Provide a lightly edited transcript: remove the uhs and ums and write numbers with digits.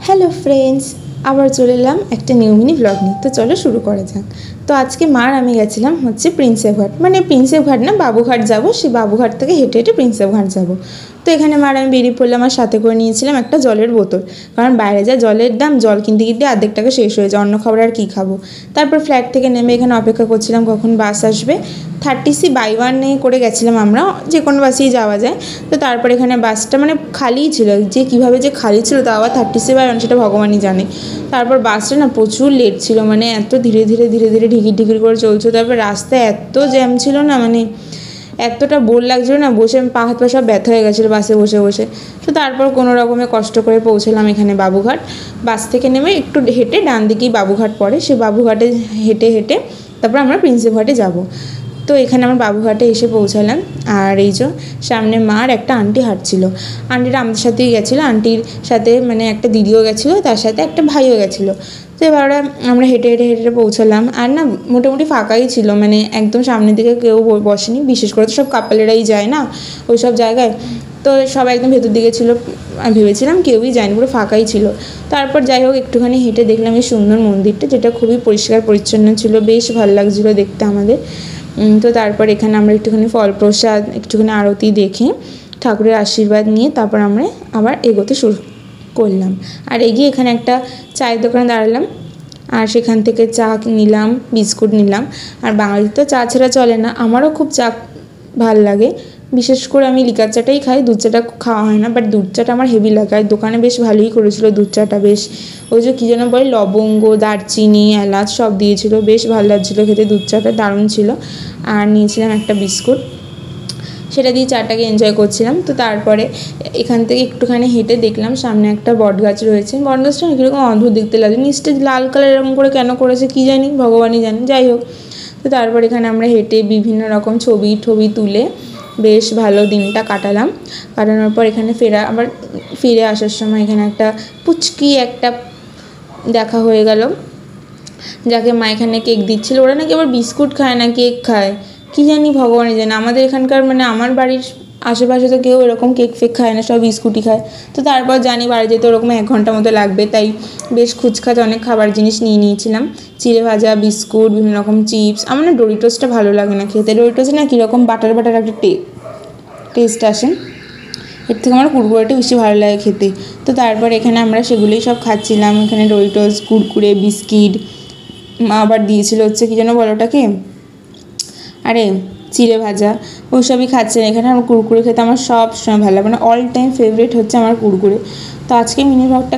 Hello friends, আবার চলে এলাম একটা নিউ মিনি ব্লগ নিয়ে। তো চলো শুরু করা যাক। তো আজকে মার আমি গেছিলাম হচ্ছে প্রিন্সেপ ঘাট, মানে প্রিন্সেপ ঘাট না, বাবুঘাট যাব। সেই বাবুঘাট থেকে হেঁটে হেঁটে প্রিন্সেপ ঘাট যাব। তো এখানে মার আমি বেরিয়ে পড়লাম, আর সাথে করে নিয়েছিলাম একটা জলের বোতল, কারণ বাইরে যা জলের দাম, জল কিনতে কিনতে অর্ধেক টাকা শেষ হয়ে যায়, অন্য খাবার আর কী খাবো। তারপর ফ্ল্যাট থেকে নেমে এখানে অপেক্ষা করছিলাম কখন বাস আসবে। 30C বাই 1 করে গেছিলাম আমরা, যে কোনো বাসেই যাওয়া যায়। তো তারপর এখানে বাসটা মানে খালিই ছিল, যে কীভাবে যে খালি ছিল তা আবার 30C বাই 1 সেটা ভগবানই জানে। তারপর বাসটা না প্রচুর লেট ছিল, মানে এত ধীরে ধীরে ঢিকির ঢিকির করে চলছে। তারপর রাস্তায় এত জ্যাম ছিল না, মানে এতটা বোর লাগছিলো না, বসে পা হাত পা সব ব্যথা হয়ে গেছিলো বাসে বসে বসে। তো তারপর কোনো রকমে কষ্ট করে পৌঁছলাম এখানে বাবুঘাট। বাস থেকে নেমে একটু হেঁটে ডান দিকেই বাবুঘাট পড়ে, সেই বাবুঘাটে হেঁটে হেঁটে তারপর আমরা প্রিন্সেপ ঘাটে যাবো। তো এখানে আমরা বাবুঘাটে এসে পৌঁছালাম। আর এই যে সামনে মার একটা আন্টি হাঁটছিল, আন্টিটা আমাদের সাথেই গেছিলো, আন্টির সাথে মানে একটা দিদিও গেছিলো, তার সাথে একটা ভাইও গেছিলো। তো এবার আমরা হেঁটে হেঁটে হেঁটে পৌঁছালাম। আর না মোটামুটি ফাঁকাই ছিল, মানে একদম সামনের দিকে কেউ বসেনি, বিশেষ করে তো সব কাপলেরাই যায় না ওই সব জায়গায়। তো সবাই একদম ভেতর দিকে ছিল, আমি ভেবেছিলাম কেউই যায়নি, পুরো ফাঁকাই ছিল। তারপর যাই হোক একটুখানি হেঁটে দেখলাম এই সুন্দর মন্দিরটা, যেটা খুবই পরিষ্কার পরিচ্ছন্ন ছিল, বেশ ভালো লাগছিলো দেখতে আমাদের। তো তারপর এখানে আমরা একটুখানি ফল প্রসাদ, একটুখানি আরতি দেখে ঠাকুরের আশীর্বাদ নিয়ে তারপর আমরা আবার এগোতে শুরু করলাম। আর এগিয়ে এখানে একটা চায়ের দোকানে দাঁড়ালাম, আর সেখান থেকে চা নিলাম, বিস্কুট নিলাম। আর বাঙালির তো চা ছাড়া চলে না, আমারও খুব চা ভাল লাগে, বিশেষ করে আমি লিকার চাটাই খাই, দুধ চাটা খাওয়া হয় না, বাট দুধ চাটা আমার হেভি লাগে। আর দোকানে বেশ ভালোই করেছিল দুধ চাটা, বেশ ওই যে কী যেন বলে লবঙ্গ, দারচিনি, এলাচ সব দিয়েছিল, বেশ ভালো লাগছিলো খেতে, দুধ চাটা দারুণ ছিল। আর নিয়েছিলাম একটা বিস্কুট, সেটা দিয়ে চাটাকে এনজয় করছিলাম। তো তারপরে এখান থেকে একটুখানি হেঁটে দেখলাম সামনে একটা বট গাছ রয়েছে। বট গাছটা কীরকম অদ্ভুত দেখতে লাগে, নিচটা লাল কালার এরকম করে কেন করেছে কী জানি, ভগবানই জানে। যাই হোক, তো তারপর এখানে আমরা হেঁটে বিভিন্ন রকম ছবি তুলে বেশ ভালো দিনটা কাটানোর পর এখানে ফিরে আসার সময় এখানে একটা পুচকি একটা দেখা হয়ে গেল, যাকে মা এখানে কেক দিচ্ছিলো। ওরা নাকি আবার বিস্কুট খায় না, কেক খায়, কী জানি ভগবানই জানে। আমাদের এখানকার মানে আমার বাড়ির আশেপাশে তো কেউ এরকম কেক ফেক খায় না, সব বিস্কুটই খায়। তো তারপর জানি বাড়ি যেতে ওরকম 1 ঘন্টা মতো লাগবে, তাই বেশ খুচখাচ অনেক খাবার জিনিস নিয়ে নিয়েছিলাম, চিড়ে ভাজা, বিস্কুট, বিভিন্ন রকম চিপস। আমার না ডোরিটোসটা ভালো লাগে না খেতে, ডোরিটোসে না কীরকম বাটার একটা টেস্ট আসে, এর থেকে আমার কুরকুরেটা বেশি ভালো লাগে খেতে। তো তারপর এখানে আমরা সেগুলোই সব খাচ্ছিলাম, এখানে ডোরিটোস, কুরকুরে, বিস্কিট, মা আবার দিয়েছিল হচ্ছে কী যেন বলো ওটাকে, আরে চিড়ে ভাজা, ওই সবই খাচ্ছেন এখানে। আমার কুরকুরে খেতে আমার সব সময় ভালো লাগে, মানে অল টাইম ফেভারিট হচ্ছে আমার কুরকুরে। তো আজকে মিনি ব্লগটা